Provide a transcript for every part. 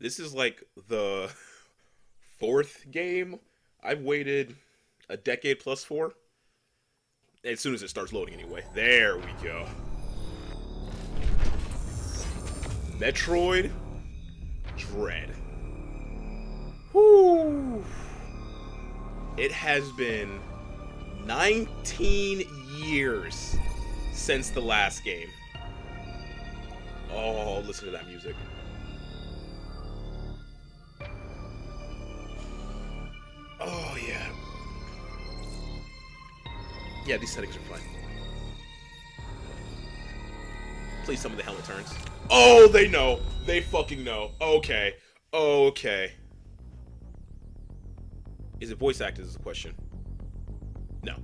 This is like the fourth game I've waited a decade plus for. As soon as it starts loading, anyway. There we go. Metroid Dread. Whoo! It has been 19 years since the last game. Oh, listen to that music. Oh, yeah. Yeah, these settings are fine. Please tell me the helmet turns. Oh, they know. They fucking know. Okay. Okay. Is it voice acted is the question. No.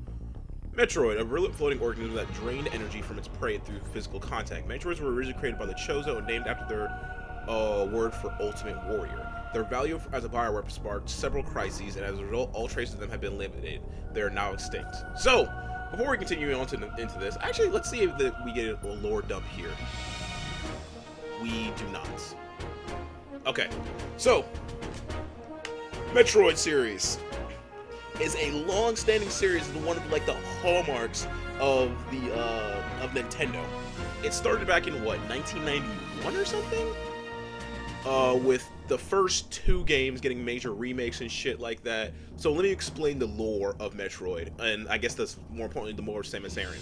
Metroid, a virulent floating organism that drained energy from its prey through physical contact. Metroids were originally created by the Chozo and named after their word for ultimate warrior. Their value as a bioweapon sparked several crises, and as a result, all traces of them have been eliminated. They are now extinct. So, before we continue on into this, actually, let's see if we get a lore dump here. We do not. Okay, so Metroid series is a long-standing series, and one of like the hallmarks of the of Nintendo. It started back in what, 1991 or something, with the first two games getting major remakes and shit like that. So let me explain the lore of Metroid, and I guess that's more importantly the lore of Samus Aran.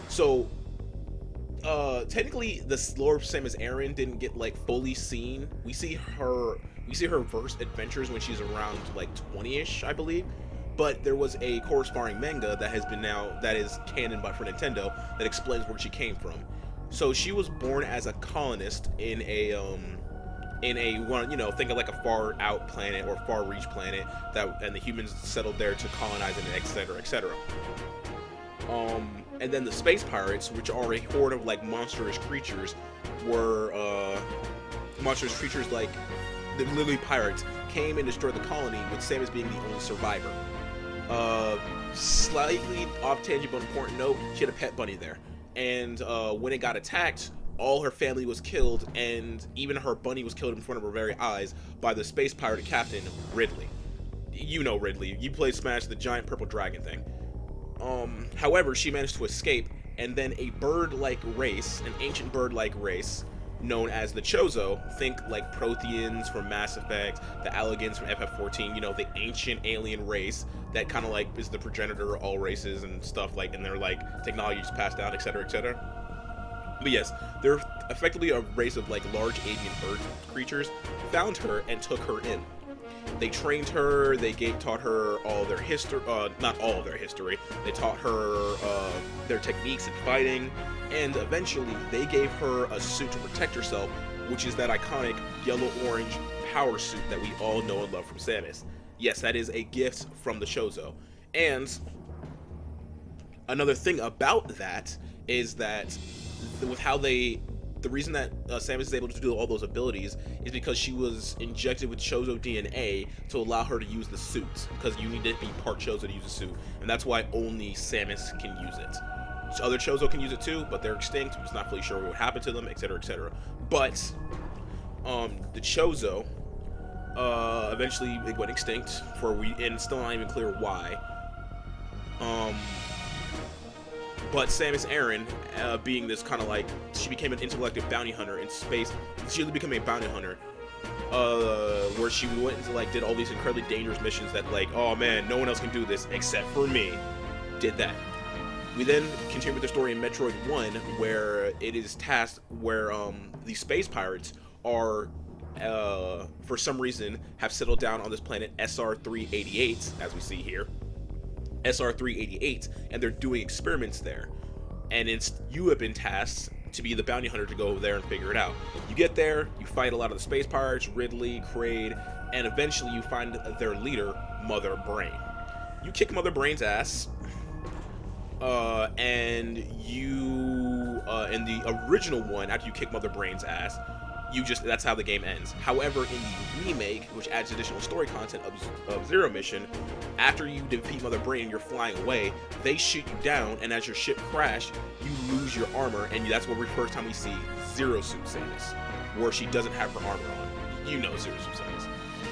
So technically the lore of Samus Aran didn't get like fully seen. We see her first adventures when she's around like 20ish, I believe. But there was a corresponding manga that is canon for Nintendo that explains where she came from. So she was born as a colonist in a one, you know, think of like a far out planet or far reach planet and the humans settled there to colonize it, etc., etc. And then the space pirates, which are a horde of like monstrous creatures, were monstrous creatures like the literally pirates came and destroyed the colony, with Samus being the only survivor. Slightly off tangent but important note, she had a pet bunny there, and when it got attacked, all her family was killed, and even her bunny was killed in front of her very eyes by the space pirate captain Ridley. You know Ridley, you played Smash, the giant purple dragon thing. However, she managed to escape, and then a bird-like race, an ancient bird-like race known as the Chozo, think like Protheans from Mass Effect, the Alligans from FF14, you know, the ancient alien race that kind of like is the progenitor of all races and stuff, like, and they're like technologies passed down, etc., etc. But yes, they're effectively a race of like large avian bird creatures, found her and took her in. They trained her, they taught her all their history, not all of their history, they taught her their techniques in fighting, and eventually they gave her a suit to protect herself, which is that iconic yellow-orange power suit that we all know and love from Samus. Yes, that is a gift from the Chozo. And another thing about that is that with how the reason that Samus is able to do all those abilities is because she was injected with Chozo DNA to allow her to use the suit, because you need to be part Chozo to use the suit, and that's why only Samus can use it. Other Chozo can use it too, but they're extinct. I'm just not fully sure what happened to them, etc., etc. But the Chozo eventually it went extinct and it's still not even clear why. But Samus Aran, being this kind of like, she became an intergalactic bounty hunter in space. She really became a bounty hunter, where she went into like did all these incredibly dangerous missions that like, oh man, no one else can do this except for me. Did that. We then continue with the story in Metroid 1, where it is tasked where the space pirates are, for some reason, have settled down on this planet SR388, as we see here. SR388, and they're doing experiments there. And you have been tasked to be the bounty hunter to go over there and figure it out. You get there, you fight a lot of the space pirates, Ridley, Kraid, and eventually you find their leader, Mother Brain. You kick Mother Brain's ass, and you, in the original one, after you kick Mother Brain's ass, that's how the game ends. However, in the remake, which adds additional story content of Zero Mission, after you defeat Mother Brain and you're flying away, they shoot you down, and as your ship crashes, you lose your armor, and that's where the first time we see Zero Suit Samus, where she doesn't have her armor on. you know Zero Suit Samus.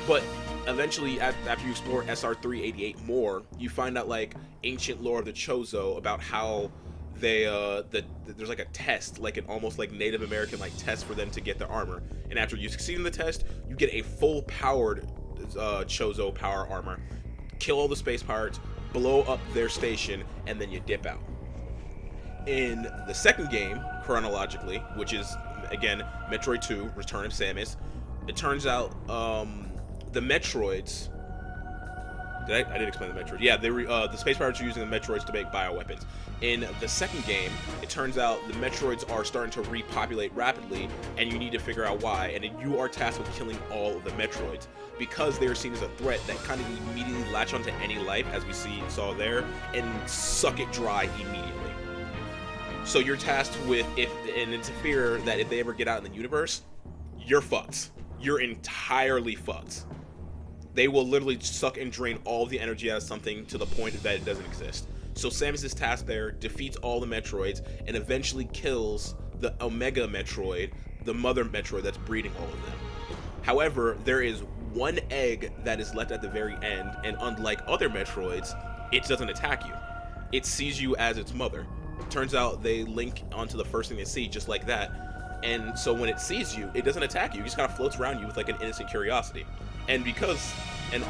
But eventually, after you explore SR388 more, you find out like ancient lore of the Chozo about how they there's like a test, like an almost like Native American like test for them to get their armor, and after you succeed in the test, you get a full powered Chozo power armor, kill all the space pirates, blow up their station, and then you dip out. In the second game, chronologically, which is again Metroid 2: Return of Samus, it turns out the Metroids. I didn't explain the Metroids. Yeah, the space pirates are using the Metroids to make bioweapons. In the second game, it turns out the Metroids are starting to repopulate rapidly, and you need to figure out why. And you are tasked with killing all of the Metroids because they are seen as a threat that kind of immediately latch onto any life, as we saw there, and suck it dry immediately. So you're tasked with and it's a fear that if they ever get out in the universe, you're fucked. You're entirely fucked. They will literally suck and drain all the energy out of something to the point that it doesn't exist. So Samus is tasked there, defeats all the Metroids, and eventually kills the Omega Metroid, the mother Metroid that's breeding all of them. However, there is one egg that is left at the very end, and unlike other Metroids, it doesn't attack you. It sees you as its mother. Turns out they link onto the first thing they see, just like that. And so when it sees you, it doesn't attack you. It just kind of floats around you with like an innocent curiosity. And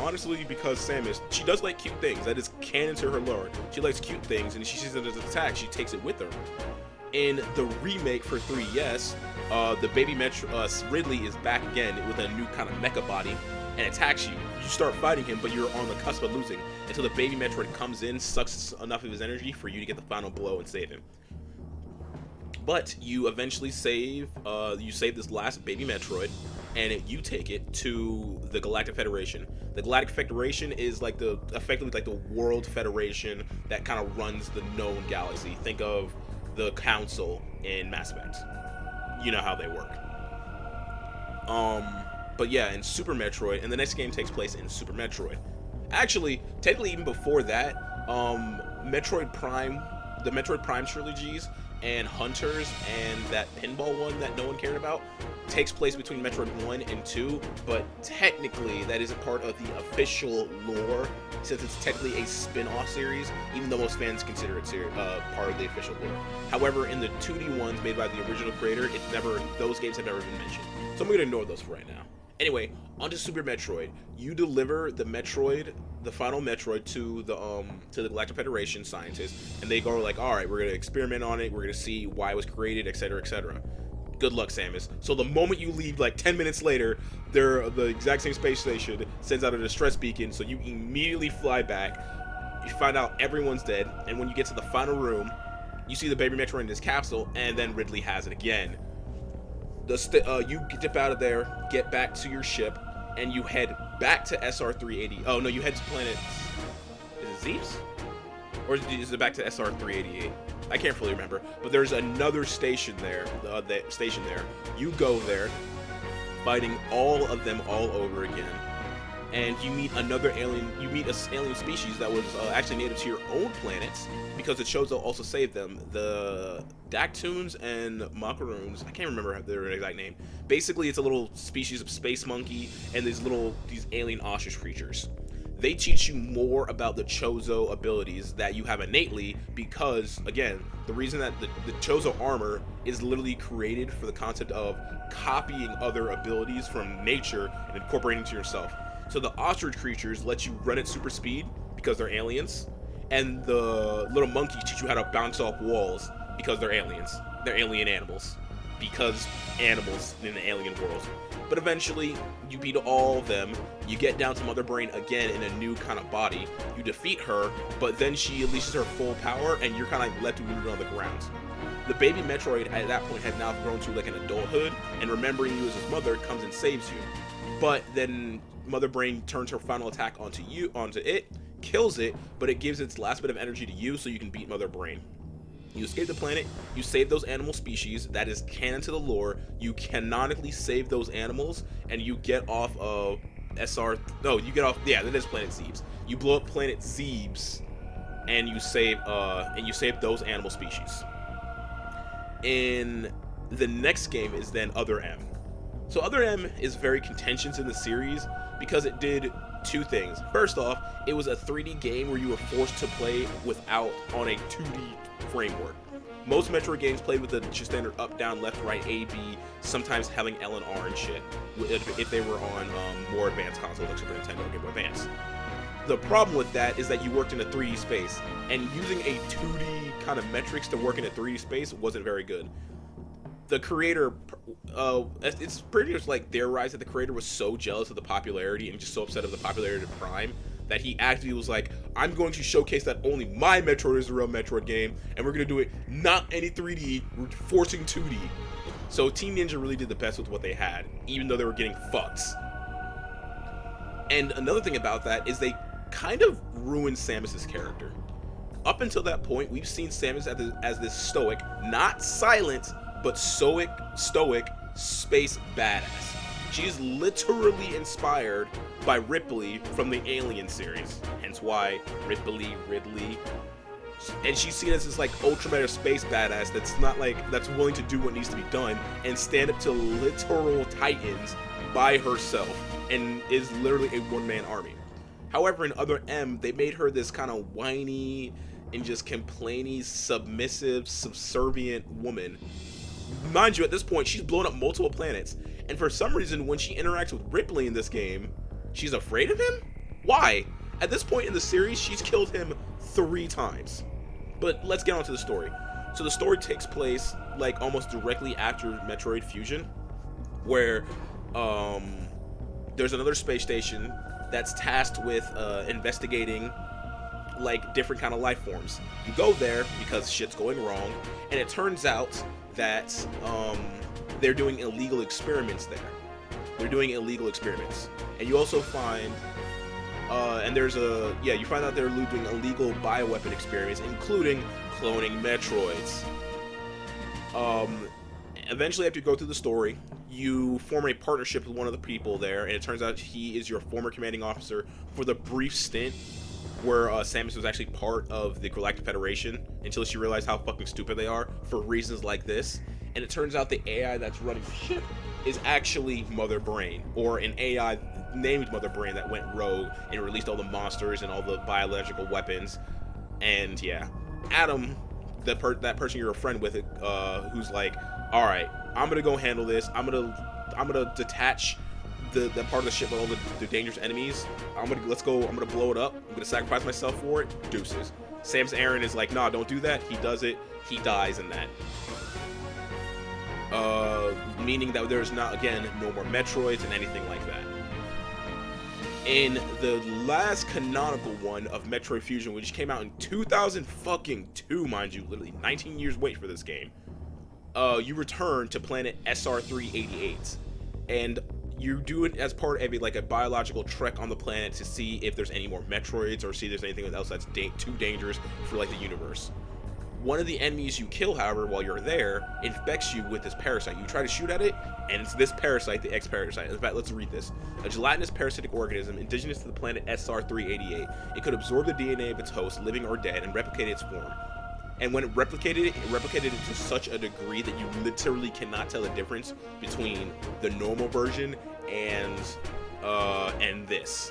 honestly, because Samus, she does like cute things. That is canon to her lore. She likes cute things, and she sees it as an attack. She takes it with her. In the remake for 3DS, the baby Ridley is back again with a new kind of mecha body and attacks you. You start fighting him, but you're on the cusp of losing until the baby Metroid comes in, sucks enough of his energy for you to get the final blow and save him. But you eventually save this last baby Metroid, and you take it to the Galactic Federation. The Galactic Federation is like effectively like the World Federation that kind of runs the known galaxy. Think of the Council in Mass Effect. You know how they work. But yeah, in Super Metroid, and the next game takes place in Super Metroid. Actually, technically even before that, Metroid Prime, the Metroid Prime trilogies, and Hunters, and that pinball one that no one cared about, takes place between Metroid 1 and 2, but technically that isn't part of the official lore, since it's technically a spin-off series, even though most fans consider it part of the official lore. However, in the 2D ones made by the original creator, those games have never been mentioned. So I'm going to ignore those for right now. Anyway, onto Super Metroid. You deliver the final Metroid to the Galactic Federation scientists, and they go like, all right, we're gonna experiment on it, we're gonna see why it was created, etc., etc. Good luck, Samus. So the moment you leave, like 10 minutes later, the exact same space station sends out a distress beacon, so you immediately fly back. You find out everyone's dead, and when you get to the final room, you see the baby Metroid in this capsule, and then Ridley has it again. You dip out of there, get back to your ship, and you head back to SR380. Oh no, you head to planet. Is it Zeeps? Or is it back to SR388? I can't fully remember. But there's another station there. You go there, fighting all of them all over again, and you meet another alien. You meet an alien species that was actually native to your own planets, because the Chozo also saved them. The Dactoons and Macaroons, I can't remember their exact name. Basically, it's a little species of space monkey and these alien ostrich creatures. They teach you more about the Chozo abilities that you have innately, because, again, the reason that the Chozo armor is literally created for the concept of copying other abilities from nature and incorporating into yourself. So the ostrich creatures let you run at super speed because they're aliens, and the little monkeys teach you how to bounce off walls because they're aliens. They're alien animals, because animals in the alien world. But eventually, you beat all of them, you get down to Mother Brain again in a new kind of body, you defeat her, but then she unleashes her full power, and you're kind of like left rooted on the ground. The baby Metroid at that point had now grown to like an adulthood, and remembering you as his mother comes and saves you. But then Mother Brain turns her final attack onto it, kills it, but it gives its last bit of energy to you so you can beat Mother Brain. You escape the planet, you save those animal species, that is canon to the lore, you canonically save those animals, and you get off of that is Planet Zebes. You blow up Planet Zebes, and you save those animal species. In the next game is then Other M. So Other M is very contentious in the series because it did two things. First off, it was a 3D game where you were forced to play without on a 2D framework. Most Metroid games played with the just standard up, down, left, right, A, B, sometimes having L and R and shit, if they were on more advanced consoles like Super Nintendo or Game Boy Advance. The problem with that is that you worked in a 3D space, and using a 2D kind of metrics to work in a 3D space wasn't very good. The creator, it's pretty much like theorized that the creator was so jealous of the popularity and just so upset of the popularity of Prime that he actually was like, I'm going to showcase that only my Metroid is a real Metroid game, and we're going to do it not any 3D, we're forcing 2D. So Team Ninja really did the best with what they had, even though they were getting fucks. And another thing about that is they kind of ruined Samus's character. Up until that point, we've seen Samus as this stoic, not silent, but stoic space badass. She's literally inspired by Ripley from the Alien series, hence why Ridley. And she's seen as this like ultra meta space badass that's willing to do what needs to be done and stand up to literal titans by herself, and is literally a one-man army. However, in Other M, they made her this kind of whiny and just complainy, submissive, subservient woman. Mind you, at this point, she's blown up multiple planets, and for some reason, when she interacts with Ripley in this game, she's afraid of him? Why? At this point in the series, she's killed him 3 times. But let's get on to the story. So the story takes place like almost directly after Metroid Fusion, where there's another space station that's tasked with investigating like different kind of life forms. You go there because shit's going wrong, and it turns out that they're doing illegal experiments there. They're doing illegal experiments, and you also find you find out they're doing illegal bioweapon experiments, including cloning Metroids. Eventually, after you go through the story, you form a partnership with one of the people there, and it turns out he is your former commanding officer for the brief stint where Samus was actually part of the Galactic Federation until she realized how fucking stupid they are for reasons like this. And it turns out the AI that's running the ship is actually Mother Brain, or an AI named Mother Brain that went rogue and released all the monsters and all the biological weapons. And yeah, Adam, that person you're a friend with, who's like, all right, I'm gonna go handle this. I'm gonna detach the part of the ship with all the dangerous enemies. I'm gonna blow it up. I'm gonna sacrifice myself for it. Deuces. Samus Aran is like, nah, don't do that. He does it. He dies in that. Meaning that there's no more Metroids and anything like that. In the last canonical one of Metroid Fusion, which came out in 2002, mind you, literally 19 years wait for this game, you return to planet SR388, and you do it as part of a biological trek on the planet to see if there's any more Metroids or see if there's anything else that's too dangerous for the universe. One of the enemies you kill, however, while you're there, infects you with this parasite. You try to shoot at it, and it's this parasite, the X-parasite. In fact, let's read this. A gelatinous parasitic organism indigenous to the planet SR388. It could absorb the DNA of its host, living or dead, and replicate its form. And when it replicated it to such a degree that you literally cannot tell the difference between the normal version and this.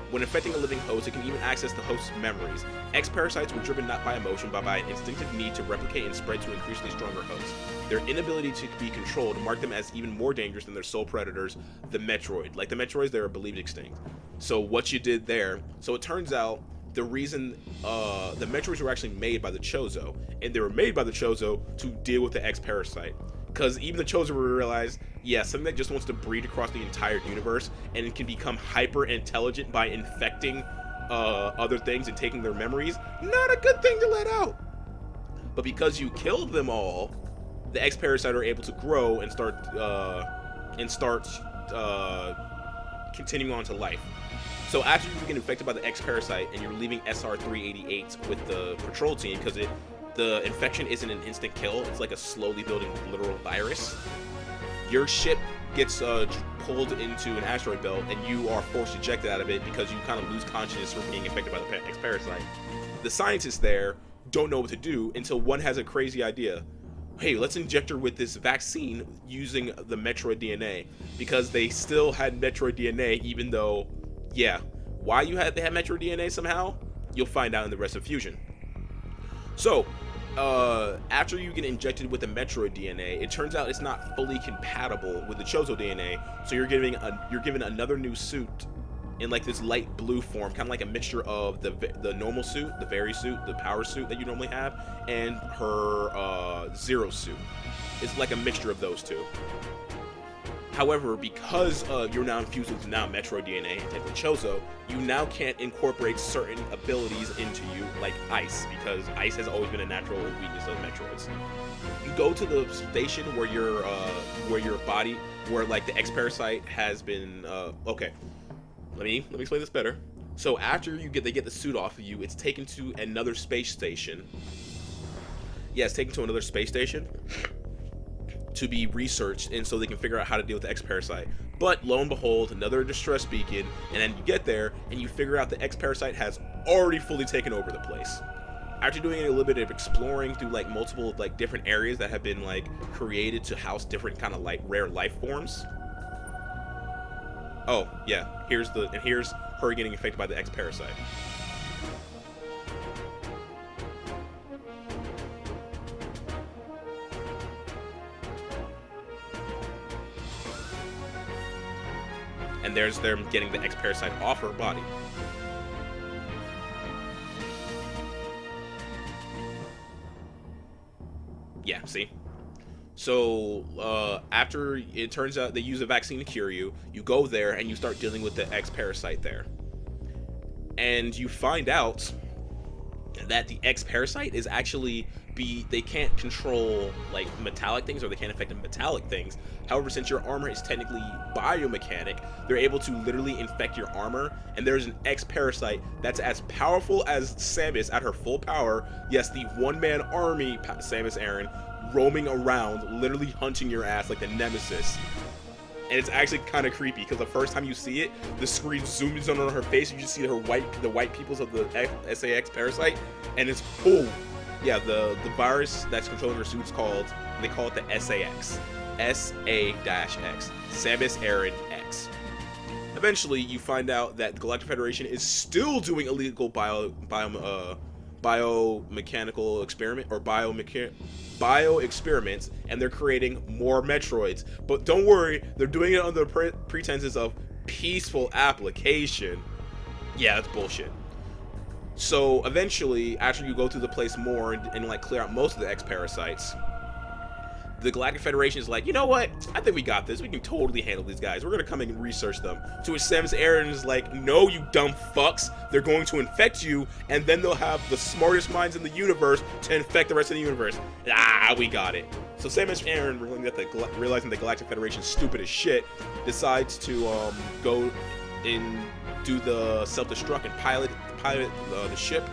When infecting a living host, it can even access the host's memories. X-parasites were driven not by emotion, but by an instinctive need to replicate and spread to increasingly stronger hosts. Their inability to be controlled marked them as even more dangerous than their sole predators, the Metroid. Like the Metroids, they are believed extinct. So what you did there, so it turns out the reason the Metroids were actually made by the Chozo, and they were made by the Chozo to deal with the X-parasite. Because even the Chozo realized, yeah, something that just wants to breed across the entire universe and it can become hyper intelligent by infecting other things and taking their memories, not a good thing to let out. But because you killed them all, the X-parasite are able to grow and start continuing on to life. So after you get infected by the X-parasite and you're leaving SR388 with the patrol team, because the infection isn't an instant kill, it's like a slowly building literal virus. Your ship gets pulled into an asteroid belt and you are forced ejected out of it because you kind of lose consciousness from being infected by the X-parasite. The scientists there don't know what to do until one has a crazy idea. hey, let's inject her with this vaccine using the Metroid DNA, because they still had Metroid DNA, even though, yeah, why they had Metroid DNA somehow, you'll find out in the rest of Fusion. So, after you get injected with the Metroid DNA, it turns out it's not fully compatible with the Chozo DNA, so you're given another new suit in like this light blue form, kind of like a mixture of the normal suit, the Very suit, the power suit that you normally have, and her Zero suit. It's like a mixture of those two. However, because you're now infused with Metroid DNA and technically Chozo, you now can't incorporate certain abilities into you, like Ice, because Ice has always been a natural weakness of Metroids. You go to the station where your body, where like the X Parasite has been. Okay, let me explain this better. So after they get the suit off of you, it's taken to another space station. Yeah, it's taken to another space station to be researched, and so they can figure out how to deal with the X Parasite. But lo and behold, another distress beacon, and then you get there and you figure out the X Parasite has already fully taken over the place. After doing a little bit of exploring through like multiple like different areas that have been like created to house different kind of like rare life forms. Oh yeah, here's her getting infected by the X Parasite. And there's them getting the X Parasite off her body. Yeah, see? So, after it turns out they use a vaccine to cure you, you go there and you start dealing with the X Parasite there. And you find out that the X Parasite is actually they can't control like metallic things, or they can't affect metallic things. However, since your armor is technically biomechanic, they're able to literally infect your armor, and there's an X Parasite that's as powerful as Samus at her full power. Yes, the one-man army Samus Aran, roaming around, literally hunting your ass like the nemesis. And it's actually kind of creepy, because the first time you see it, the screen zooms in on her face, you just see the white pupils of the SAX Parasite, and it's yeah, the virus that's controlling her suit's they call it the SAX. SA-X. Samus Aran X. Eventually, you find out that the Galactic Federation is still doing illegal biomechanical experiment, or bio experiments, and they're creating more Metroids. But don't worry, they're doing it under the pretenses of peaceful application. Yeah, that's bullshit. So eventually, after you go through the place more and like clear out most of the X Parasites, the Galactic Federation is like, you know what? I think we got this. We can totally handle these guys. We're gonna come in and research them. To which Samus Aran is like, no, you dumb fucks. They're going to infect you, and then they'll have the smartest minds in the universe to infect the rest of the universe. Ah, we got it. So Samus Aran, realizing the Galactic Federation is stupid as shit, decides to go and do the self-destruct and pilot the ship,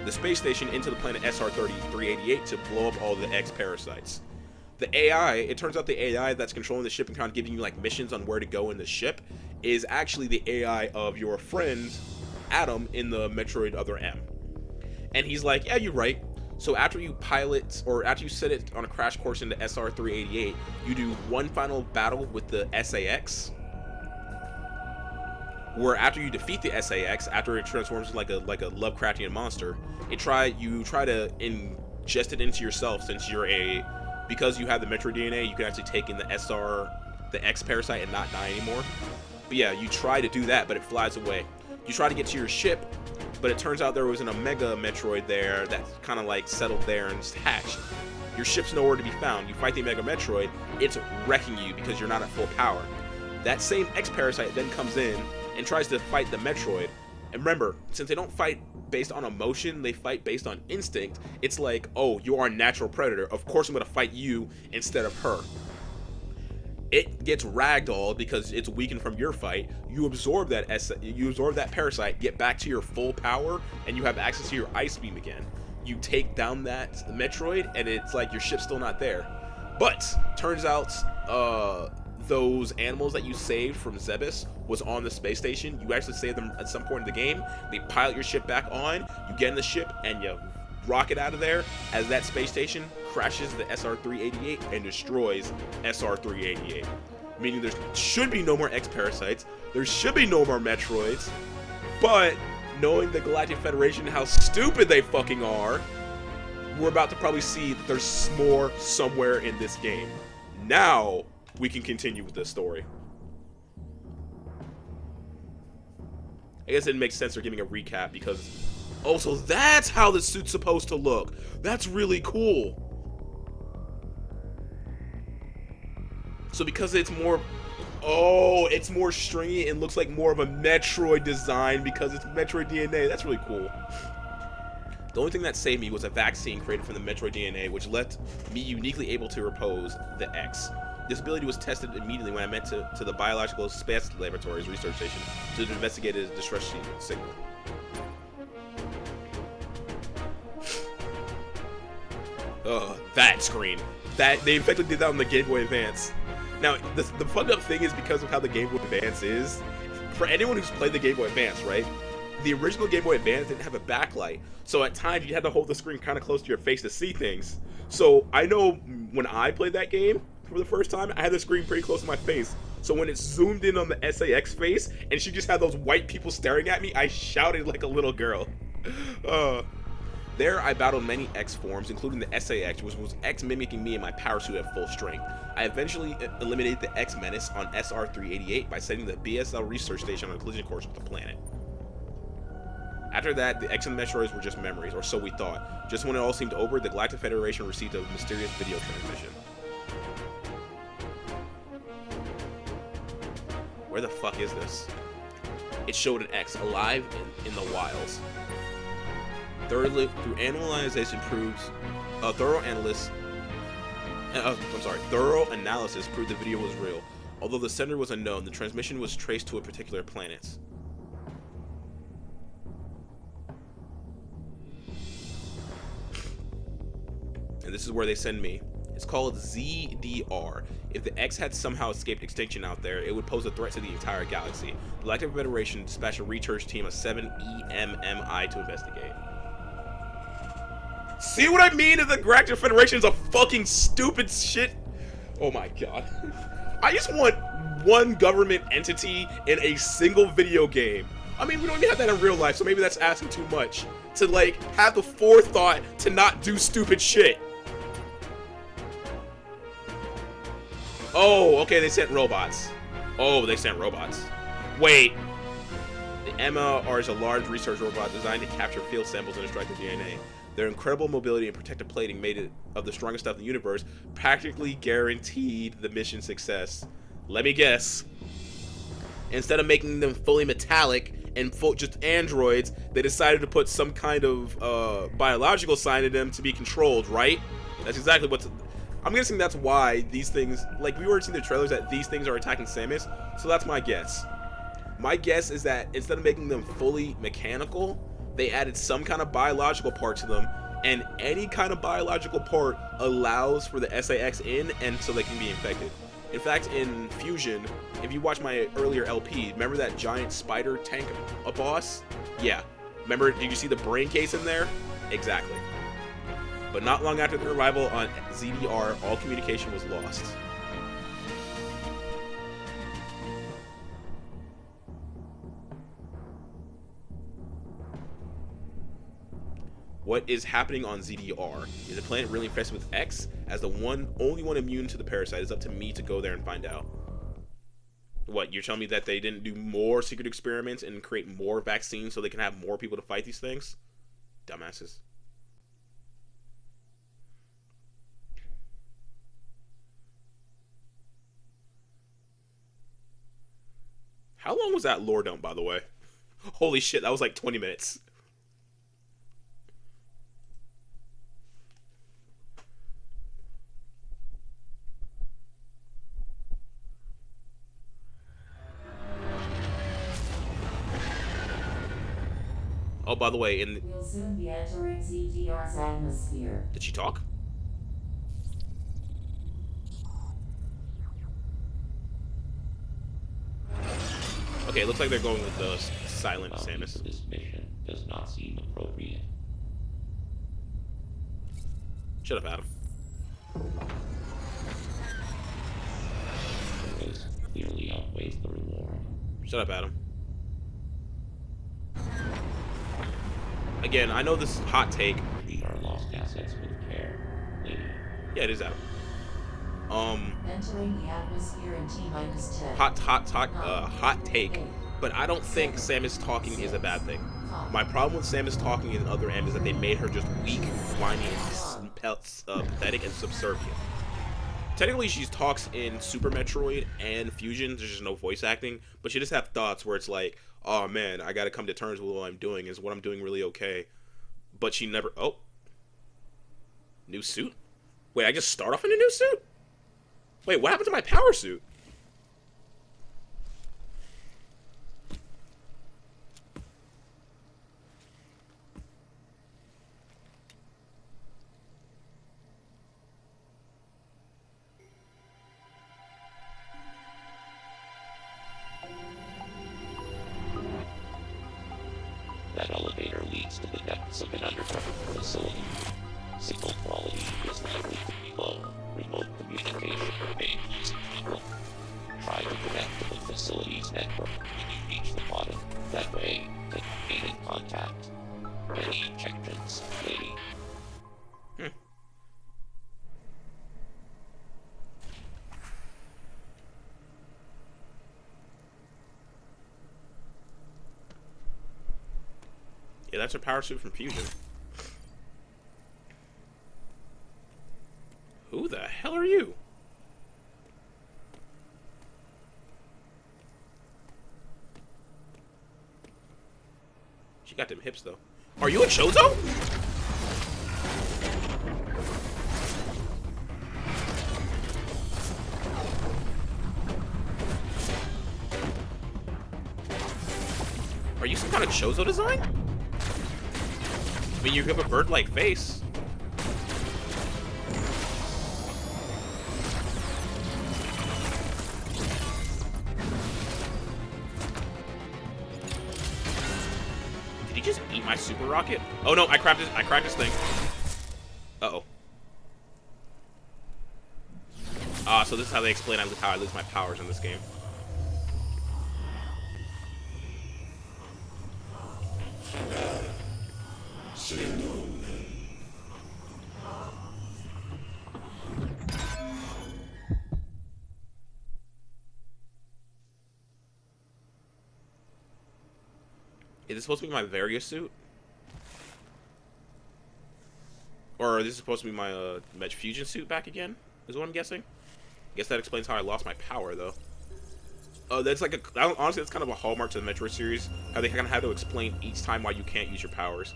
the space station, into the planet SR-388 to blow up all the X Parasites. The AI, it turns out the AI that's controlling the ship and kind of giving you like missions on where to go in the ship is actually the AI of your friend Adam in the Metroid Other M. And he's like, yeah, you're right. So after you pilot, or after you set it on a crash course into SR-388, you do one final battle with the SAX, where after you defeat the SAX, after it transforms like a Lovecraftian monster, you try to ingest it into yourself, since because you have the Metroid DNA, you can actually take in the X Parasite and not die anymore. But yeah, you try to do that, but it flies away. You try to get to your ship, but it turns out there was an Omega Metroid there that kind of like settled there and hatched. Your ship's nowhere to be found. You fight the Omega Metroid, it's wrecking you because you're not at full power. That same X Parasite then comes in and tries to fight the Metroid. And remember, since they don't fight based on emotion, they fight based on instinct. It's like, oh, you are a natural predator. Of course I'm going to fight you instead of her. It gets ragdolled because it's weakened from your fight. You absorb that parasite, get back to your full power, and you have access to your ice beam again. You take down that Metroid, and it's like your ship's still not there. But turns out those animals that you saved from Zebes was on the space station. You actually save them at some point in the game. They pilot your ship back on, you get in the ship, and you rocket out of there as that space station crashes the SR-388 and destroys SR-388. Meaning there should be no more X-Parasites, there should be no more Metroids, but knowing the Galactic Federation, how stupid they fucking are, we're about to probably see that there's more somewhere in this game. Now, we can continue with this story. I guess it makes sense they're giving a recap because... Oh, so that's how the suit's supposed to look. That's really cool. So because it's more... Oh, it's more stringy and looks like more of a Metroid design because it's Metroid DNA. That's really cool. The only thing that saved me was a vaccine created from the Metroid DNA, which left me uniquely able to repose the X. This ability was tested immediately when I went to the Biological Space Laboratories research station to investigate a distress signal. That screen. That they effectively did that on the Game Boy Advance. Now, the fucked up thing is because of how the Game Boy Advance is, for anyone who's played the Game Boy Advance, right? The original Game Boy Advance didn't have a backlight, so at times you had to hold the screen kind of close to your face to see things. So I know when I played that game for the first time, I had the screen pretty close to my face. So when it zoomed in on the SAX face, and she just had those white people staring at me, I shouted like a little girl. There I battled many X forms, including the SAX, which was X mimicking me in my power suit at full strength. I eventually eliminated the X menace on SR-388 by setting the BSL research station on a collision course with the planet. After that, the X and the Metroids were just memories, or so we thought. Just when it all seemed over, the Galactic Federation received a mysterious video transmission. Where the fuck is this? It showed an X alive in the wilds. Thorough analysis proved the video was real. Although the sender was unknown, the transmission was traced to a particular planet. And this is where they send me. It's called ZDR. If the X had somehow escaped extinction out there, it would pose a threat to the entire galaxy. The Galactic Federation dispatched a research team of 7 EMMI to investigate. See what I mean? If the Galactic Federation is a fucking stupid shit. Oh my god. I just want one government entity in a single video game. I mean, we don't even have that in real life, so maybe that's asking too much. To, like, have the forethought to not do stupid shit. Oh, okay, they sent robots. Oh, they sent robots. Wait. The MR is a large research robot designed to capture field samples and extract the DNA. Their incredible mobility and protective plating made it of the strongest stuff in the universe, practically guaranteed the mission success. Let me guess. Instead of making them fully metallic and just androids, they decided to put some kind of biological sign in them to be controlled, right? That's exactly what's... I'm guessing that's why these things... Like, we already seen the trailers that these things are attacking Samus, so that's my guess. My guess is that instead of making them fully mechanical, they added some kind of biological part to them, and any kind of biological part allows for the SAX in, and so they can be infected. In fact, in Fusion, if you watch my earlier LP, remember that giant spider tank boss? Yeah. Remember, did you see the brain case in there? Exactly. But not long after the arrival on ZDR, all communication was lost. What is happening on ZDR? Is the planet really infested with X? As the only one immune to the parasite, it's up to me to go there and find out. What, you're telling me that they didn't do more secret experiments and create more vaccines so they can have more people to fight these things? Dumbasses. How long was that lore dump, by the way? Holy shit, that was like 20 minutes. Oh, by the way, we'll soon be entering ZDR's atmosphere. Did she talk? Okay, it looks like they're going with the silent Samus. This mission does not seem appropriate. Shut up, Adam. Clearly outweighs the reward. Shut up, Adam. Again, I know this is a hot take. Treat our lost assets with care, lady. Yeah, it is Adam. Entering the atmosphere in T-minus 10. Hot take. But I don't think Samus talking is a bad thing. My problem with Samus talking in Other M is that they made her just weak, whiny, and pathetic and subservient. Technically, she talks in Super Metroid and Fusion. There's just no voice acting, but she just have thoughts where it's like, "Oh man, I gotta come to terms with what I'm doing. Is what I'm doing really okay?" But she never. Oh, new suit. Wait, I just start off in a new suit. Wait, what happened to my power suit? That elevator leads to the depths of an underground facility. Signal quality is likely to be low. Remote communication remains difficult. Try to connect to the facility's network when you reach the bottom. That way, they can gain in contact. Many injections, lady. Yeah, that's her power suit from Fusion. Who the hell are you? She got them hips, though. Are you a Chozo? Are you some kind of Chozo design? I mean, you have a bird-like face. Did he just eat my super rocket? Oh no, I cracked his thing. Uh-oh. So this is how they explain how I lose my powers in this game. Is this supposed to be my Varia suit? Or is this supposed to be my Met Fusion suit back again? Is what I'm guessing. I guess that explains how I lost my power, though. That's like honestly, that's kind of a hallmark to the Metroid series. How they kind of have to explain each time why you can't use your powers.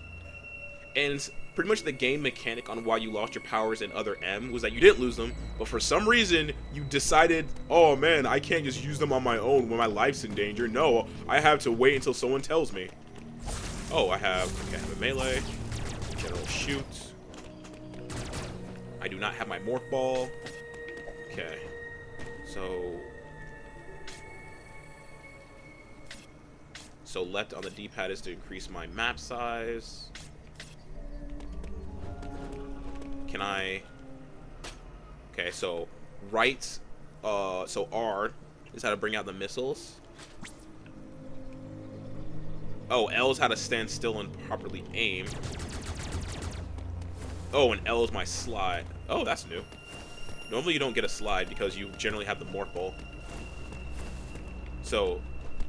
And pretty much the game mechanic on why you lost your powers in Other M was that you didn't lose them, but for some reason you decided, oh man, I can't just use them on my own when my life's in danger. No, I have to wait until someone tells me. Oh, I have a melee, general shoot. I do not have my morph ball. Okay, so left on the D-pad is to increase my map size. Can I? Okay, so right, so R is how to bring out the missiles. Oh, L is how to stand still and properly aim. Oh, and L is my slide. Oh, that's new. Normally you don't get a slide because you generally have the morph ball. So,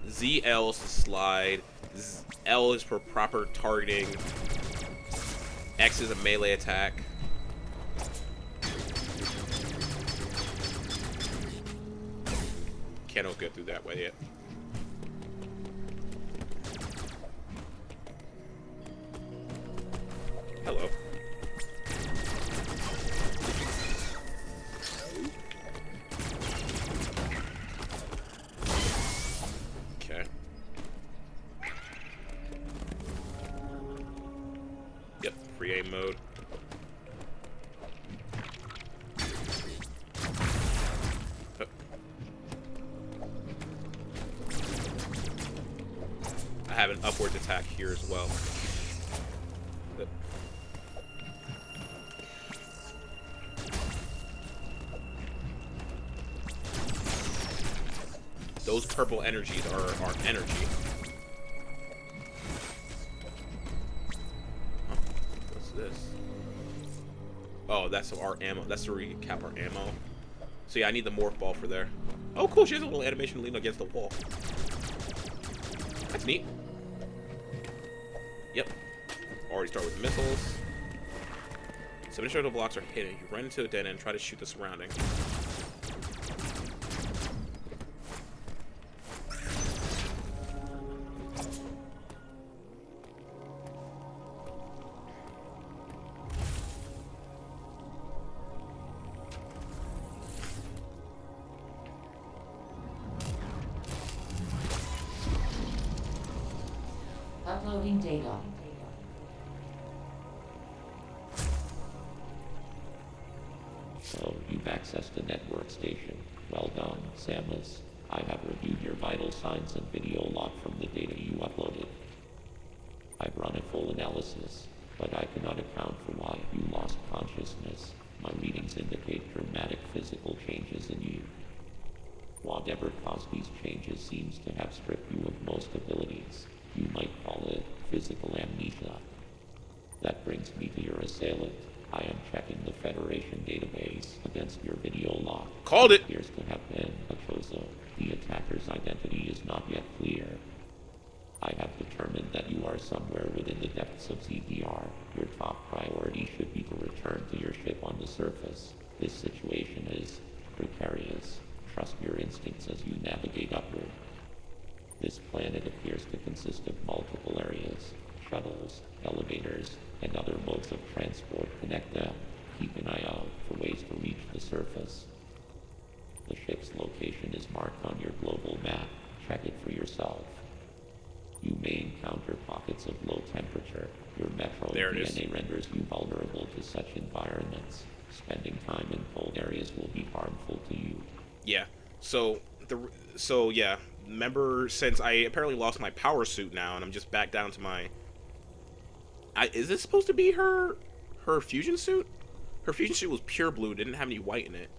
ZL is to slide. L is for proper targeting. X is a melee attack. Cannot get through that way yet. Hello. Okay. Yep, free aim mode. Oh. I have an upwards attack here as well. Those purple energies are energy. Huh, what's this? Oh, that's our ammo. That's to recap our ammo. So yeah, I need the morph ball for there. Oh, cool. She has a little animation leaning against the wall. That's neat. Yep. Already start with missiles. Some instructional blocks are hidden. You run into a dead end and try to shoot the surrounding. Uploading data. So, you've accessed a network station. Well done, Samus. I have reviewed your vital signs and video log from the data you uploaded. I've run a full analysis, but I cannot account for why you lost consciousness. My readings indicate dramatic physical changes in you. Whatever caused these changes seems to have stripped you of most abilities. You might call it physical amnesia. That brings me to your assailant. I am checking the Federation database against your video log. Called it! It appears to have been a Chozo. The attacker's identity is not yet clear. I have determined that you are somewhere within the depths of ZDR. Your top priority should be to return to your ship on the surface. This situation is precarious. Trust your instincts as you navigate upward. This planet appears to consist of multiple areas. Shuttles, elevators, and other modes of transport connect them. Keep an eye out for ways to reach the surface. The ship's location is marked on your global map. Check it for yourself. You may encounter pockets of low temperature. Your Metroid DNA renders you vulnerable to such environments. Spending time in cold areas will be harmful to you. Yeah. So yeah. Remember, since I apparently lost my power suit now, and I'm just back down to my. Is this supposed to be her fusion suit? Her fusion suit was pure blue, didn't have any white in it.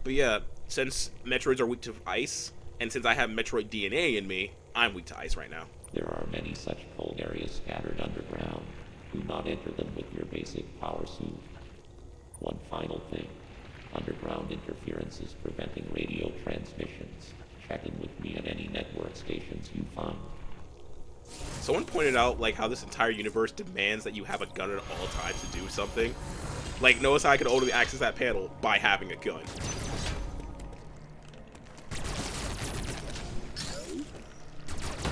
But yeah, since Metroids are weak to ice, and since I have Metroid DNA in me, I'm weak to ice right now. There are many such cold areas scattered underground. Do not enter them with your basic power suit. One final thing. Underground interference is preventing radio transmissions. Check in with me at any network stations you find. Someone pointed out like how this entire universe demands that you have a gun at all times to do something. Like, notice how I could only access that panel by having a gun.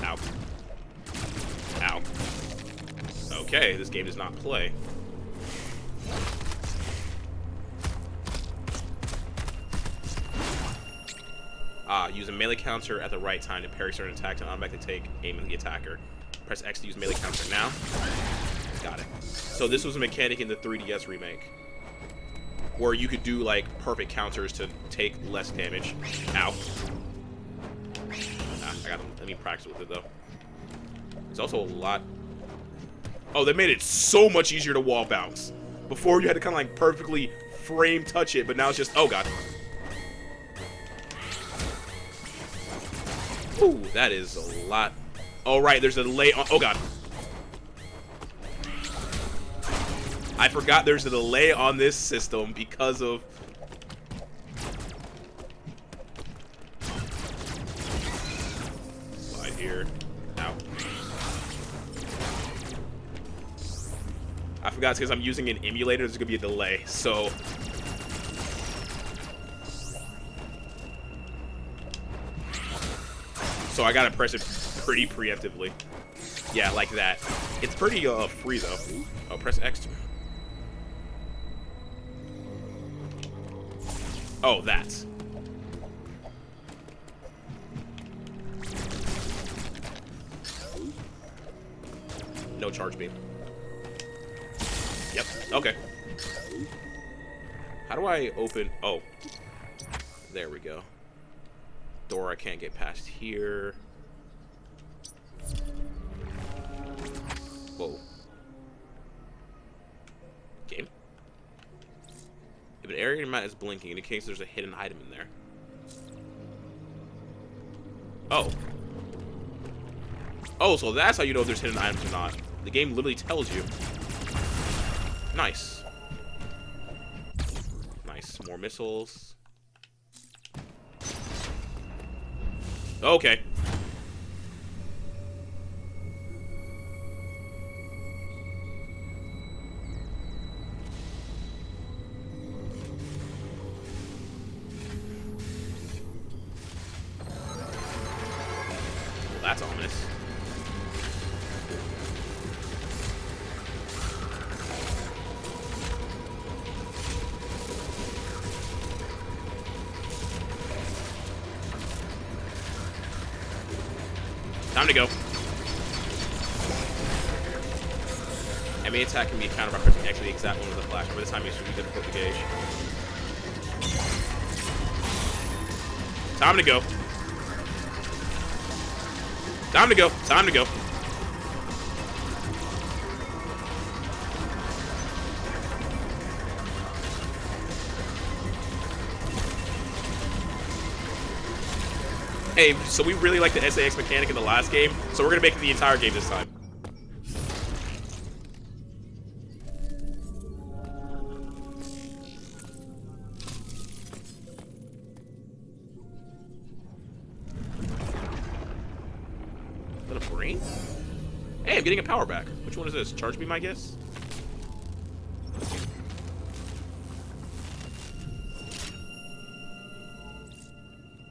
Ow. Ow. Okay, this game does not play. Use a melee counter at the right time to parry certain attacks and automatically take aim at the attacker. Press X to use melee counter now. Got it. So this was a mechanic in the 3DS remake, where you could do like perfect counters to take less damage. Ow. Let me practice with it though. It's also a lot. Oh, they made it so much easier to wall bounce. Before you had to kind of like perfectly frame touch it, but now it's just, oh god. Ooh, that is a lot. Oh, right, there's a delay on. Oh, God. I forgot there's a delay on this system because of. Slide here. Ow. I forgot because I'm using an emulator, there's going to be a delay, so. So I gotta press it pretty preemptively. Yeah, like that. It's pretty free though. Oh, press X to. Oh, that's. No charge beam. Yep. Okay. How do I open? Oh. There we go. Door I can't get past here. Whoa. Game. If an area map is blinking, indicates there's a hidden item in there. Oh. Oh, so that's how you know if there's hidden items or not. The game literally tells you. Nice. Nice. More missiles. Okay. Well, that's ominous. Time to go. Enemy attack can be countered by pressing actually the exact one with the flash. Over the time you should be good to put the gauge. Time to go. Time to go. Time to go. Hey, so we really like the SAX mechanic in the last game, so we're gonna make it the entire game this time. Is that a brain? Hey, I'm getting a power back. Which one is this? Charge beam, I guess?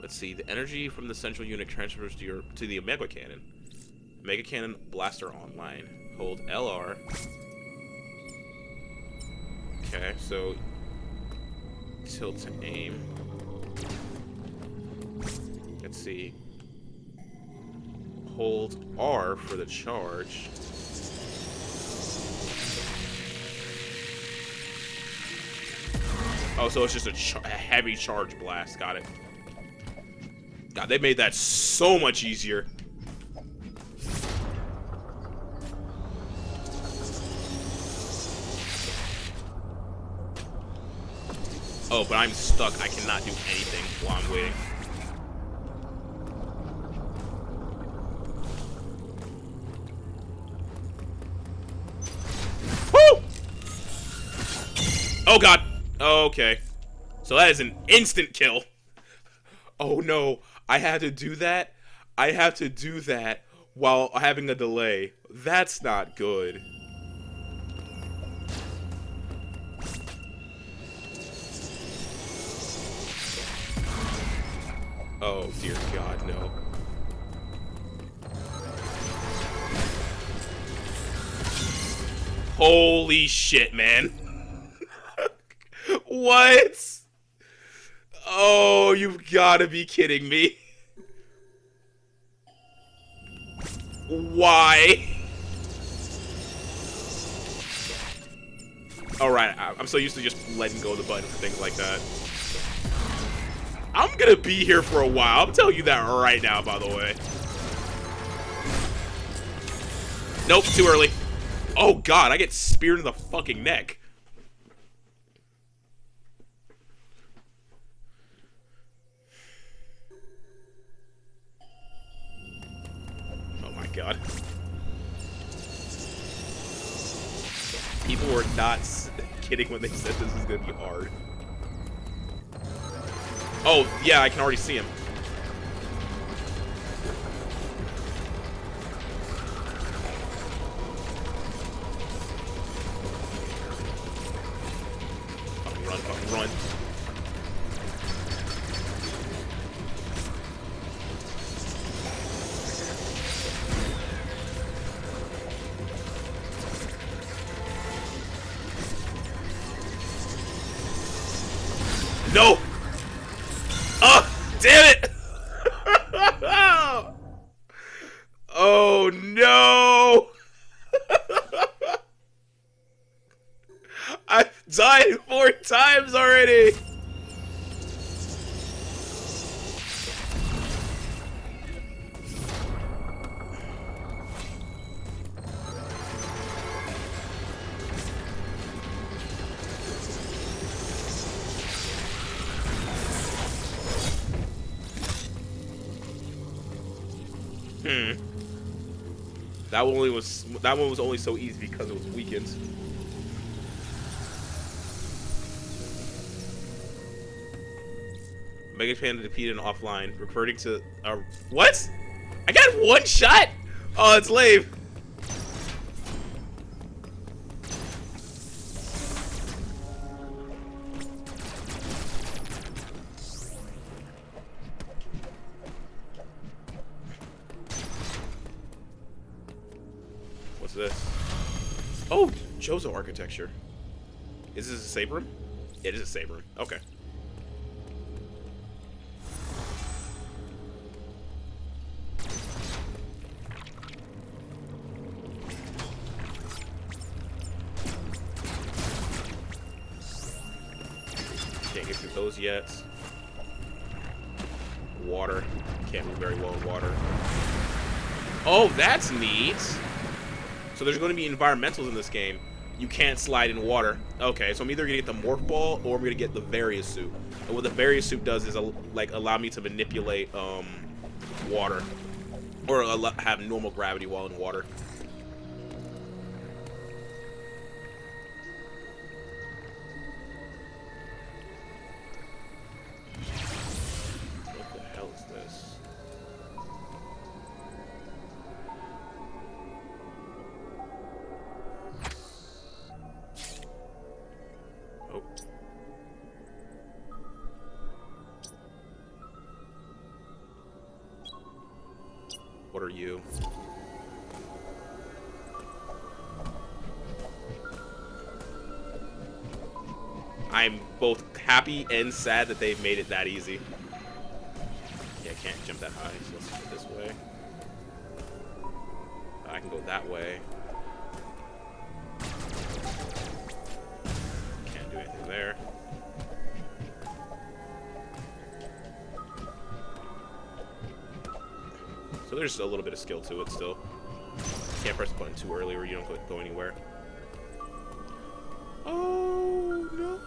Let's see. The energy from the central unit transfers to the Omega Cannon. Omega Cannon blaster online. Hold LR. Okay, so tilt to aim. Let's see. Hold R for the charge. Oh, so it's just a heavy charge blast. Got it. God, they made that so much easier. Oh, but I'm stuck. I cannot do anything while I'm waiting. Woo! Oh, God. Okay. So that is an instant kill. Oh, no. I had to do that? I have to do that while having a delay. That's not good. Oh, dear God, no. Holy shit, man. What? Oh, you've got to be kidding me. Why? Alright, I'm so used to just letting go of the button for things like that. I'm gonna be here for a while. I'm telling you that right now, by the way. Nope, too early. Oh, God, I get speared in the fucking neck. God. People were not kidding when they said this is gonna be hard. Oh, yeah, I can already see him. Fucking run, fucking run. No! Oh, damn it! Oh, no! I've died 4 times already! Hmm. That one was only so easy because it was weekends. Mega Panda defeated an offline, reverting to what? I got one shot? Oh, it's lame. What's this? Oh, Jozo architecture. Is this a save room? It is a save room. Okay. Can't get through those yet. Water. Can't move very well in water. Oh, that's neat. So there's going to be environmentals in this game. You can't slide in water. Okay, so I'm either going to get the Morph Ball or I'm going to get the Various Suit. And what the Various Suit does is like allow me to manipulate water. Or have normal gravity while in water. What the hell is this? Oh. What are you? I'm both happy and sad that they've made it that easy. Yeah, I can't jump that high, so let's go this way. I can go that way. Can't do anything there. So there's a little bit of skill to it still. Can't press the button too early or you don't go anywhere. Oh no!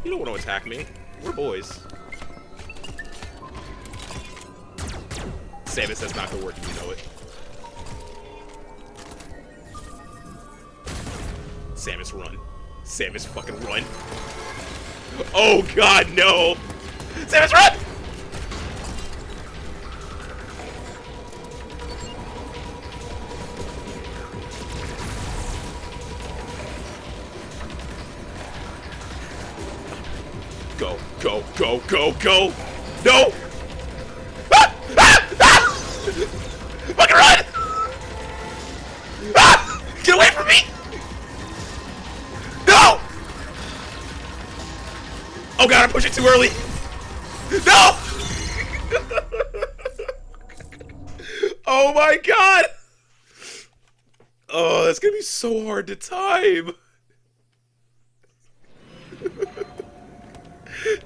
You don't want to attack me. We're boys. Samus says not gonna work if you know it. Samus, run. Samus, fucking run. Oh god, no! Samus, run! Go, go, go, go, go! No! Ah! Ah! Ah! Fucking run! Ah! Get away from me! No! Oh god, I'm pushing too early! No! Oh my god! Oh, that's gonna be so hard to time!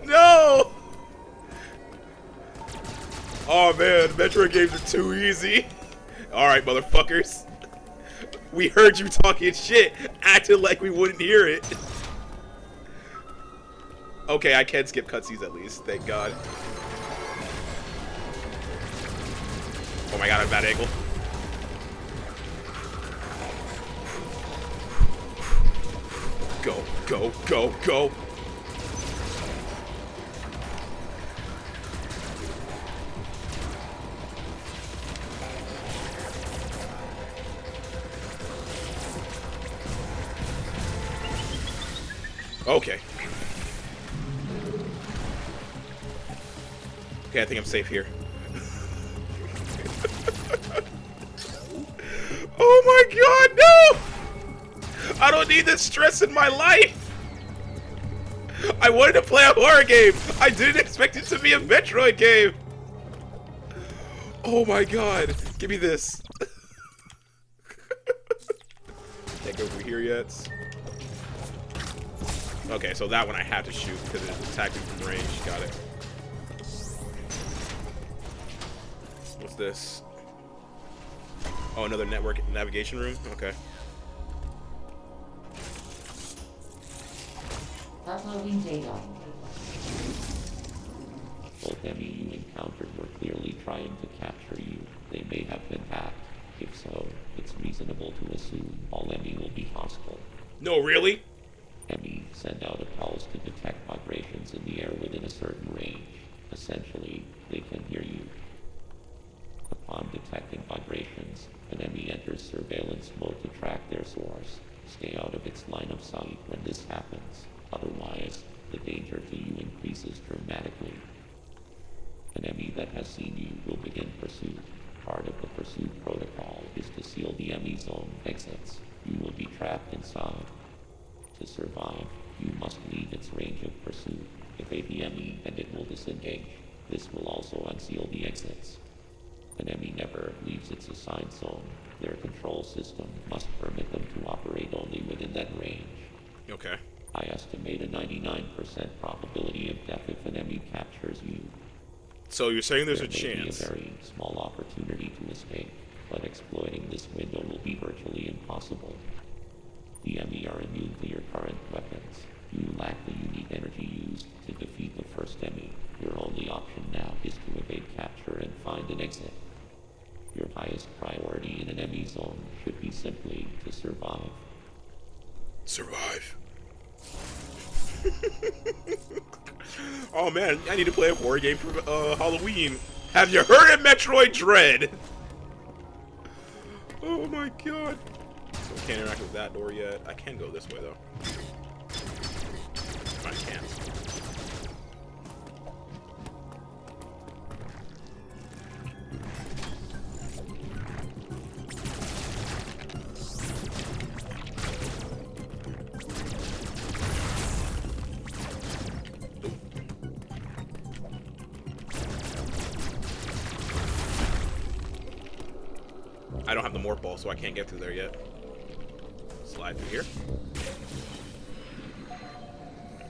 No! Oh man, Metroid games are too easy. Alright, motherfuckers. We heard you talking shit, acting like we wouldn't hear it. Okay, I can skip cutscenes at least, thank god. Oh my god, I'm bad angle. Go, go, go, go. Okay. Okay, I think I'm safe here. Oh my god, no! I don't need this stress in my life! I wanted to play a horror game! I didn't expect it to be a Metroid game! Oh my god, give me this. Can't go through here yet. Okay, so that one I have to shoot because it attacked me from range. Got it. What's this? Oh, another network navigation room? Okay. Uploading data. Both enemy you encountered were clearly trying to may have been hacked. If so, it's reasonable to assume all Emmy will be hostile. No, really? Emmy send out a pulse to detect vibrations in the air within a certain range. Essentially, they can hear you. Upon detecting vibrations, an Emmy enters surveillance mode to track their source. Stay out of its line of sight when this happens. Otherwise, the danger to you increases dramatically. An Emmy that has seen you will begin pursuit. Part of the pursuit protocol is to seal the Emmy zone exits. You will be trapped inside. To survive, you must leave its range of pursuit. Evade the Emmy and it will disengage. This will also unseal the exits. An Emmy never leaves its assigned zone. Their control system must permit them to operate only within that range. Okay. I estimate a 99% probability of death if an Emmy captures you. So you're saying there's There a may chance? be a very small opportunity to escape, but exploiting this window will be virtually impossible. The Emmy are immune to your current weapons. You lack the unique energy used to defeat the first Emmy. Your only option now is to evade capture and find an exit. Your highest priority in an Emmy zone should be simply to survive. Survive. Oh man, I need to play a horror game for Halloween. Have you heard of Metroid Dread? Oh my god. So I can't interact with that door yet. I can go this way though. I can't. I don't have the morph ball, so I can't get through there yet. Slide through here.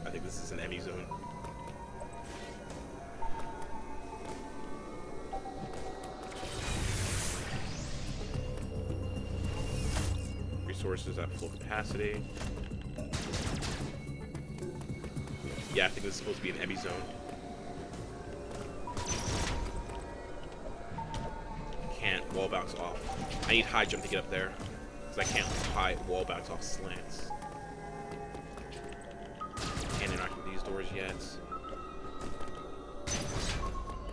I think this is an Emmy zone. Resources at full capacity. Yeah, I think this is supposed to be an Emmy zone. Can't wall bounce off. I need high jump to get up there, because I can't high wall bounce off slants. Can't interact with these doors yet.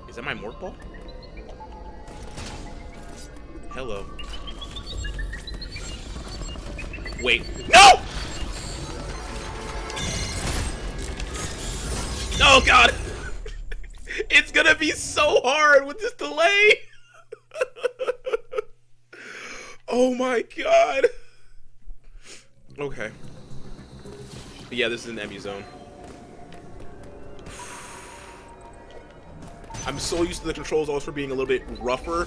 Is that my morph ball? Hello. Wait. No! Oh god! It's gonna be so hard with this delay! Oh my god! Okay. Yeah, this is an Emmy zone. I'm so used to the controls also being a little bit rougher.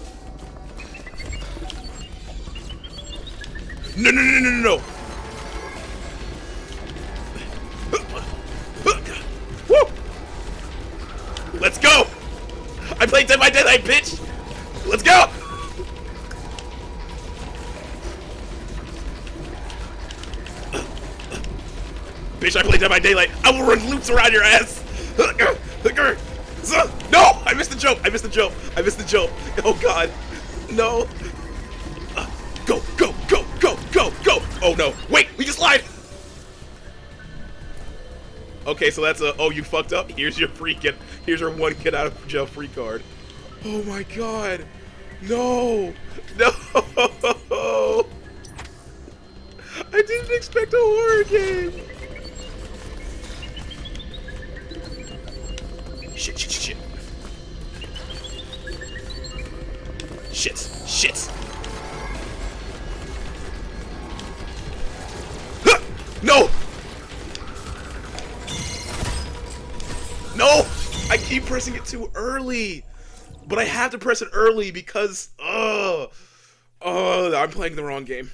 No, no, no, no, no, no! Woo! Let's go! I played Dead by Daylight, bitch! Let's go! Bitch, I played Dead by Daylight. I will run loops around your ass! No! I missed the jump! I missed the jump! I missed the jump! Oh god! No! Go! Go! Go! Go! Go! Go! Oh no! Wait! We just lied! Okay, so that's a, oh, you fucked up? Here's your free kid. Here's your one kid out of jail free card. Oh my god! No! No! I didn't expect a horror game! Shit, shit, shit, shit. Shit, shit. Huh! No! No! I keep pressing it too early! But I have to press it early because, I'm playing the wrong game.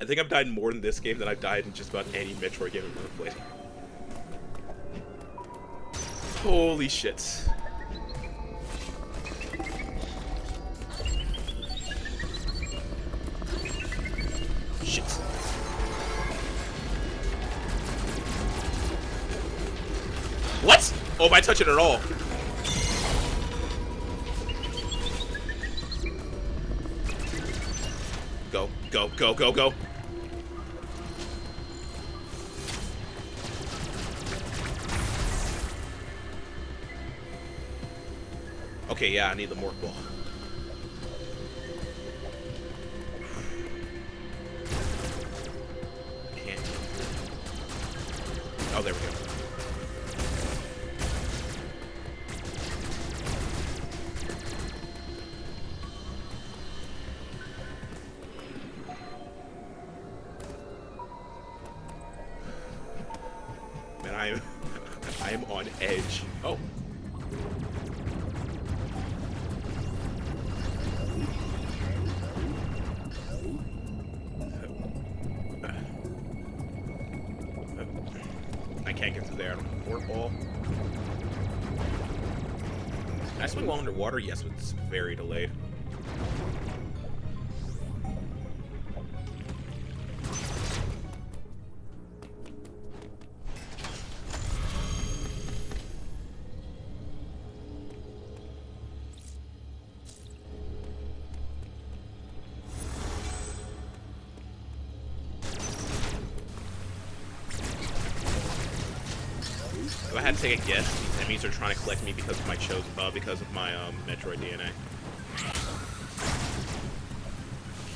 I think I've died more in this game than I've died in just about any Metroid game I've ever played. Holy shit. Shit. What? Oh, if I touch it at all. go, go, go, go. Okay, yeah, I need the morph ball. Can't. Oh, there we go. Man, I am on edge. Oh. I can't get through there. Port ball. Can I swing while underwater? Yes, but it's very delayed. If I had to take a guess, these enemies are trying to collect me because of my Metroid DNA.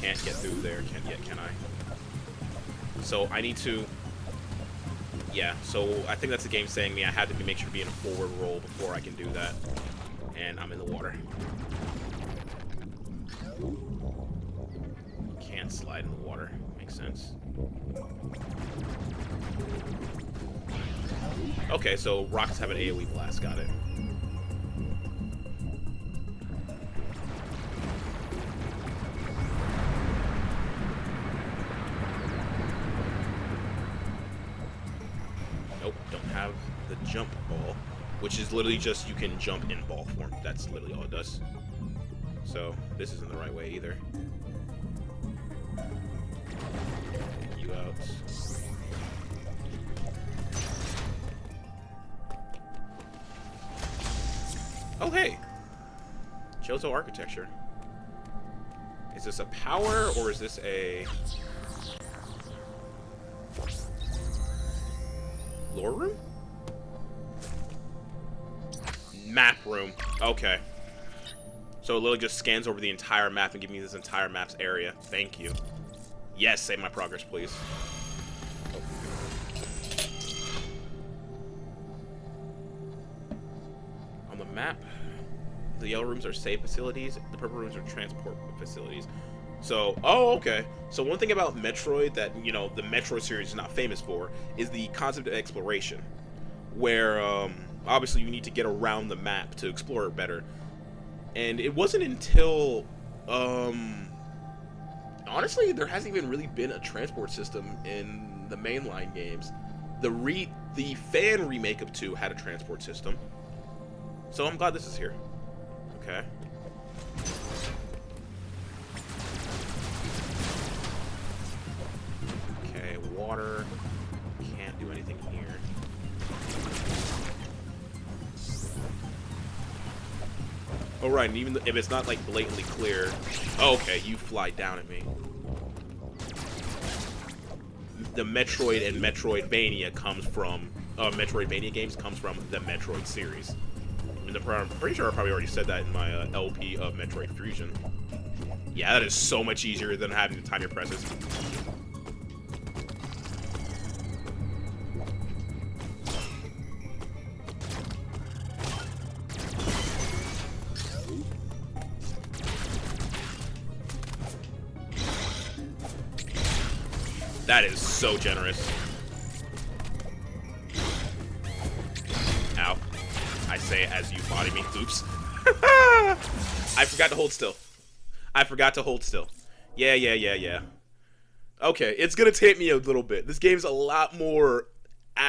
Can't get through there, can't yet, can I? So I need to. Yeah, so I think that's the game saying me I had to make sure to be in a forward roll before I can do that. And I'm in the water. Can't slide in the water. Makes sense. Okay, so rockets have an AoE blast. Got it. Nope, don't have the jump ball, which is literally just you can jump in ball form. That's literally all it does. So this isn't the right way either. Take you out. Oh, hey! Johto architecture. Is this a power, or is this a lore room? Map room. Okay. So it literally just scans over the entire map and gives me this entire map's area. Thank you. Yes, save my progress, please. On the map, the yellow rooms are save facilities, the purple rooms are transport facilities. So, oh, okay. So one thing about Metroid that, you know, the Metroid series is not famous for is the concept of exploration, where obviously you need to get around the map to explore it better. And it wasn't until, honestly, there hasn't even really been a transport system in the mainline games. The fan remake of 2 had a transport system. So I'm glad this is here. Okay. Okay, water. Can't do anything here. Oh, right, and even if it's not, like, blatantly clear... Oh, okay, you fly down at me. The Metroid and Metroidvania comes from... Metroidvania games comes from the Metroid series. I'm pretty sure I probably already said that in my LP of Metroid Fusion. Yeah, that is so much easier than having to time your presses. That is so generous. Ow. I say as you body me. Oops. I forgot to hold still. I forgot to hold still. Yeah. Okay, it's gonna take me a little bit. This game's a lot more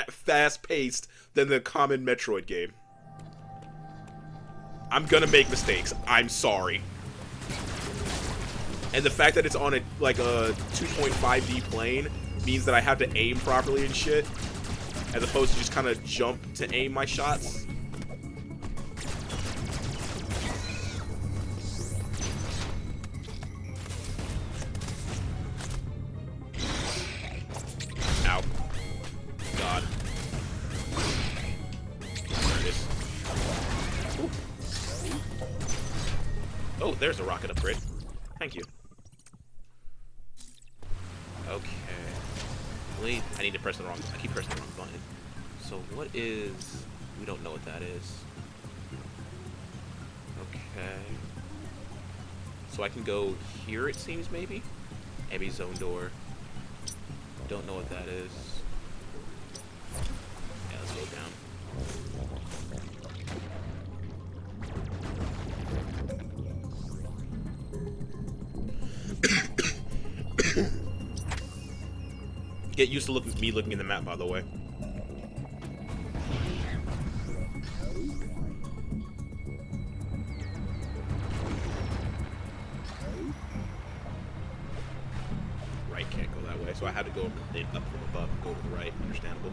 fast-paced than the common Metroid game. I'm gonna make mistakes. I'm sorry. And the fact that it's on a 2.5D plane means that I have to aim properly and shit, as opposed to just kind of jump to aim my shots. Oh, there's a rocket upgrade. Thank you. Okay. Wait, I need to press the wrong... I keep pressing the wrong button. So what is... We don't know what that is. Okay. So I can go here, it seems, maybe? Maybe zone door. Don't know what that is. Yeah, let's go down. Get used to me looking in the map, by the way. Right can't go that way, so I had to go up from above and go to the right. Understandable.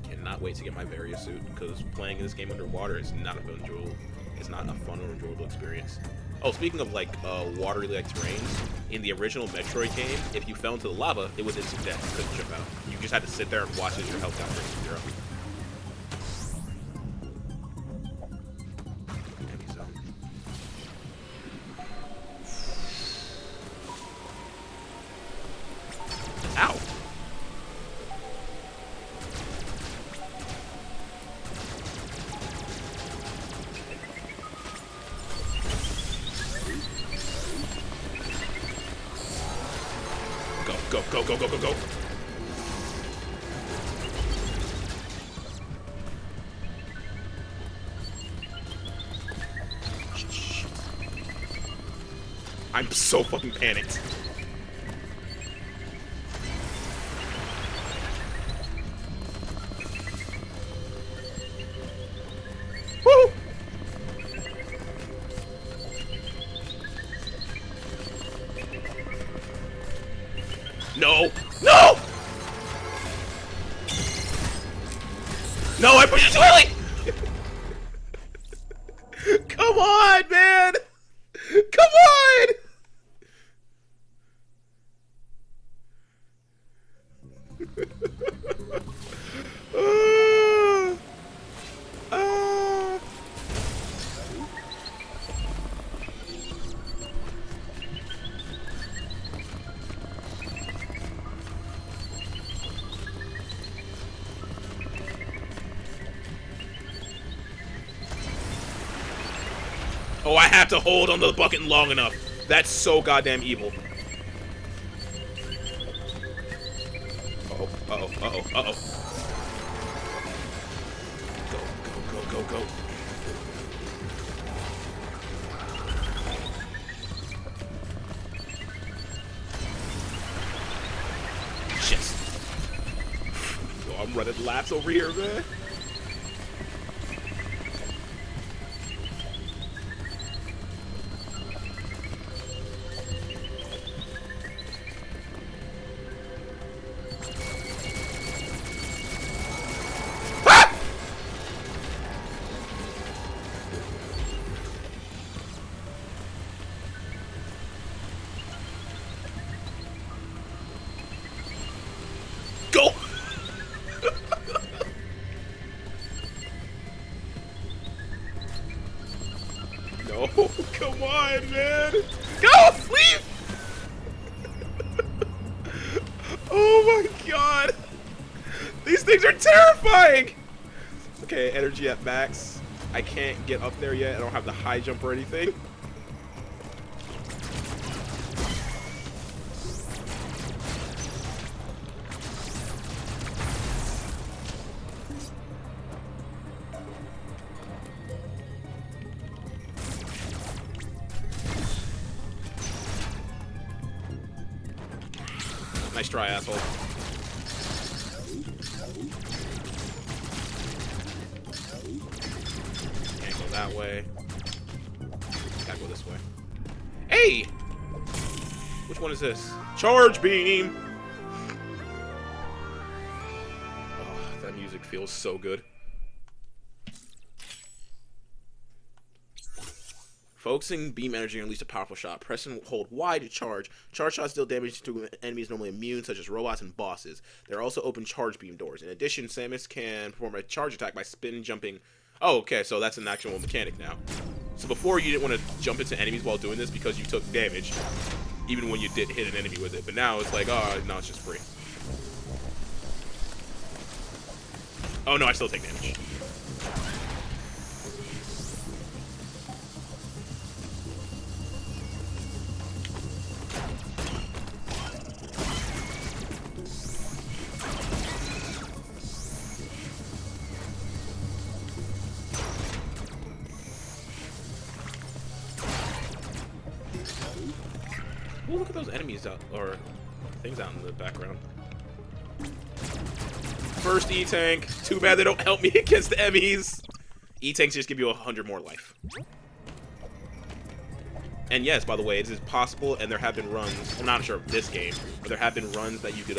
Cannot wait to get my Varia suit, because playing this game underwater is not a fun, or enjoyable experience. Oh, speaking of like watery like terrains, in the original Metroid game, if you fell into the lava, it was instant death. You couldn't jump out. You just had to sit there and watch as your health got down to 0. Enemy zone. Ow! Go, go, go, go, go, go. I'm so fucking panicked. Woo! No! No! No, I pushed it too early! Come on, man! Come on! Oh, I have to hold on to the bucket long enough. That's so goddamn evil. Uh-oh, uh-oh, uh-oh, uh-oh. Go, go, go, go, go. Shit. Yo, I'm running laps over here, man. Go! No, come on, man! Go! Leave! Oh my god! These things are terrifying! Okay, energy at max. I can't get up there yet. I don't have the high jump or anything. Nice try, asshole. Can't go that way. Gotta go this way. Hey! Which one is this? Charge beam! Oh, that music feels so good. Focusing beam energy unleashed a powerful shot. Press and hold Y to charge. Charge shots deal damage to enemies normally immune, such as robots and bosses. There are also open charge beam doors. In addition, Samus can perform a charge attack by spin jumping. Oh, okay, so that's an actual mechanic now. So before you didn't want to jump into enemies while doing this because you took damage, even when you did hit an enemy with it. But now it's like, oh, no, it's just free. Oh no, I still take damage. Ooh, look at those enemies out, or things out in the background. First E-Tank. Too bad they don't help me against the enemies. E-Tanks just give you 100 more life. And yes, by the way, it is possible, and there have been runs, I'm not sure of this game, but there have been runs that you could,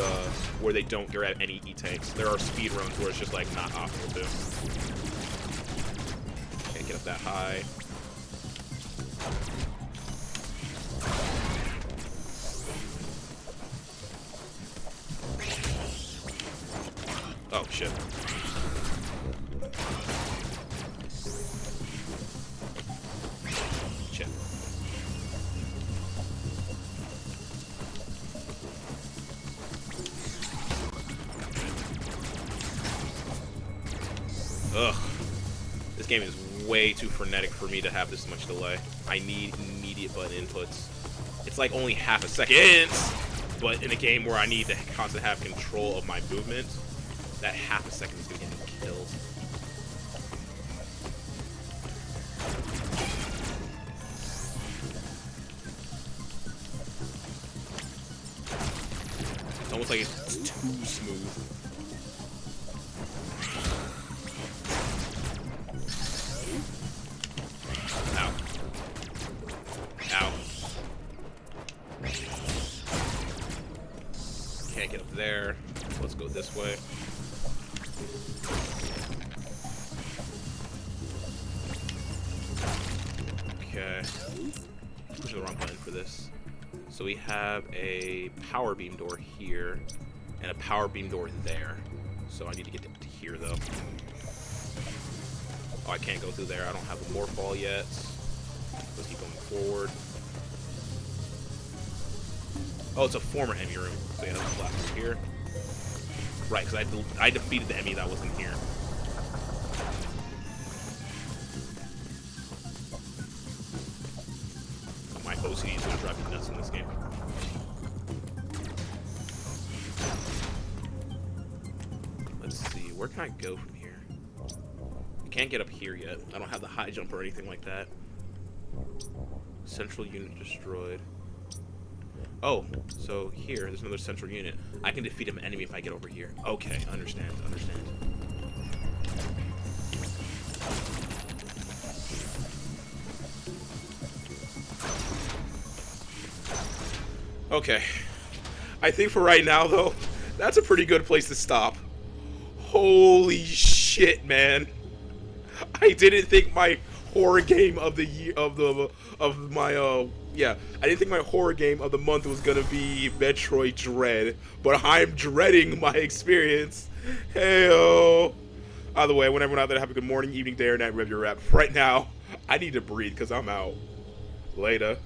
where they don't grab any E-Tanks. There are speed runs where it's just, like, not optimal to. Can't get up that high. Oh, shit. Shit. Ugh. This game is way too frenetic for me to have this much delay. I need immediate button inputs. It's like only half a second, but in a game where I need to constantly have control of my movement, that half a second is gonna get me killed. It's almost like it's too smooth. Ow. Ow. Can't get up there. Let's go this way. Okay. Pushing the wrong button for this. So we have a power beam door here and a power beam door there. So I need to get to here though. Oh, I can't go through there. I don't have a morph ball yet. Let's keep going forward. Oh, it's a former enemy room. So yeah, let's flat through here. Right, because I defeated the enemy that wasn't here. My OCD is going to drive me nuts in this game. Let's see, where can I go from here? I can't get up here yet. I don't have the high jump or anything like that. Central unit destroyed. Oh, so here, there's another central unit. I can defeat an enemy if I get over here. Okay, understand. Okay. I think for right now, though, that's a pretty good place to stop. Holy shit, man. I didn't think my horror game of the year, I didn't think my horror game of the month was gonna be Metroid Dread, but I'm dreading my experience. Heyo. Either way, I want everyone out there to have a good morning, evening, day, or night, wherever you're at. Right now, I need to breathe because I'm out. Later.